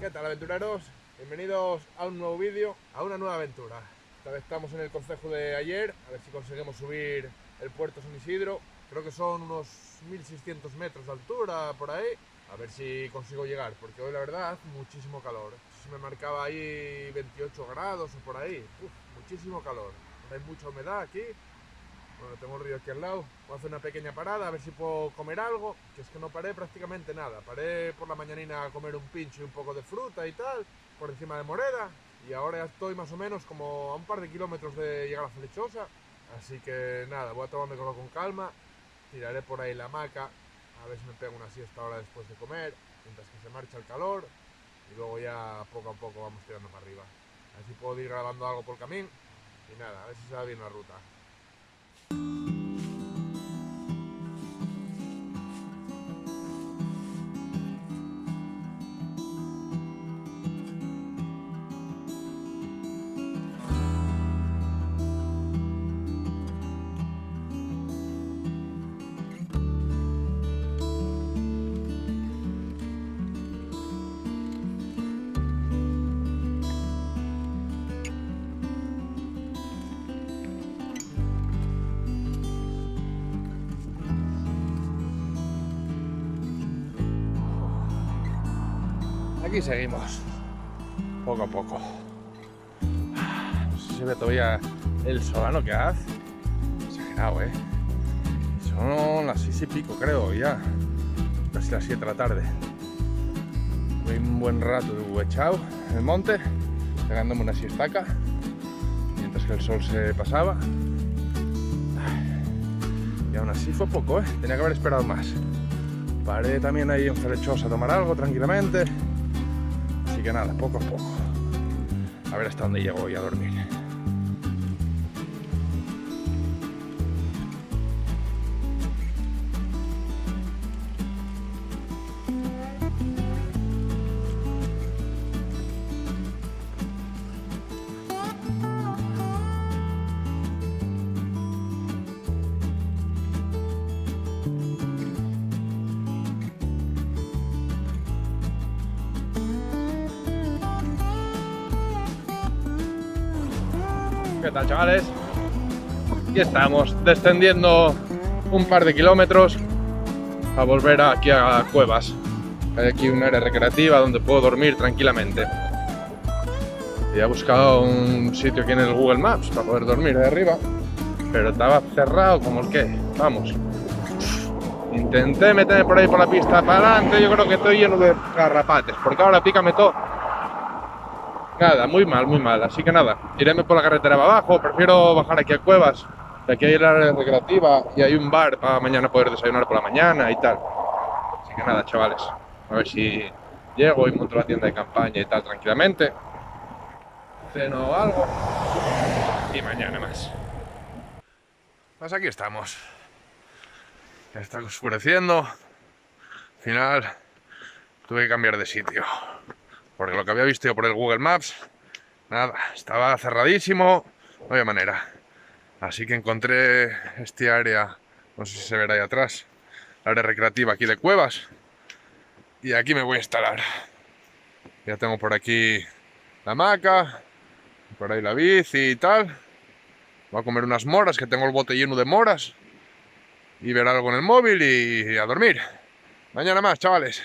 ¿Qué tal, aventureros? Bienvenidos a un nuevo vídeo, a una nueva aventura. Esta vez estamos en el concejo de Aller, a ver si conseguimos subir el puerto San Isidro. Creo que son unos 1600 metros de altura, por ahí. A ver si consigo llegar, porque hoy la verdad hace muchísimo calor. Se me marcaba ahí 28 grados o por ahí. Muchísimo calor. Hay mucha humedad aquí. Bueno, tengo el río aquí al lado. Voy a hacer una pequeña parada a ver si puedo comer algo, que es que no paré prácticamente nada. Paré por la mañanina a comer un pincho y un poco de fruta y tal, por encima de Moreda, y ahora ya estoy más o menos como a un par de kilómetros de llegar a Flechosa. Así que nada, voy a tomarme con calma, tiraré por ahí la hamaca, a ver si me pego una siesta ahora después de comer, mientras que se marcha el calor, y luego ya poco a poco vamos tirando para arriba. A ver si puedo ir grabando algo por el camino, y nada, a ver si se va bien la ruta. Aquí seguimos, poco a poco. No sé si se ve todavía el solano que hace. Exagerado, Son las 6 y pico, creo, ya. Casi las 7 de la tarde. Voy un buen rato de echado en el monte, pegándome una siestaca, mientras que el sol se pasaba. Y aún así fue poco, Tenía que haber esperado más. Paré también ahí en Flechosa a tomar algo tranquilamente. Así que nada, poco a poco. A ver hasta dónde llego hoy a dormir. ¿Qué tal, chavales? Aquí estamos, descendiendo un par de kilómetros a volver aquí a Cuevas. Hay aquí un área recreativa donde puedo dormir tranquilamente. Y he buscado un sitio aquí en el Google Maps para poder dormir de arriba, pero estaba cerrado como el que, vamos. Intenté meterme por ahí por la pista para adelante, yo creo que estoy lleno de garrapates, porque ahora pícame todo. Nada, muy mal, así que nada, iré por la carretera para abajo, prefiero bajar aquí a Cuevas, de aquí hay el área recreativa y hay un bar para mañana poder desayunar por la mañana y tal. Así que nada, chavales, a ver si llego y monto la tienda de campaña y tal tranquilamente, ceno algo y mañana más. Pues aquí estamos, ya está oscureciendo, al final tuve que cambiar de sitio. Porque lo que había visto yo por el Google Maps, nada, estaba cerradísimo, no había manera. Así que encontré este área, no sé si se verá ahí atrás, la área recreativa aquí de Cuevas. Y aquí me voy a instalar. Ya tengo por aquí la hamaca, por ahí la bici y tal. Voy a comer unas moras, que tengo el bote lleno de moras. Y ver algo en el móvil y a dormir. Mañana más, chavales.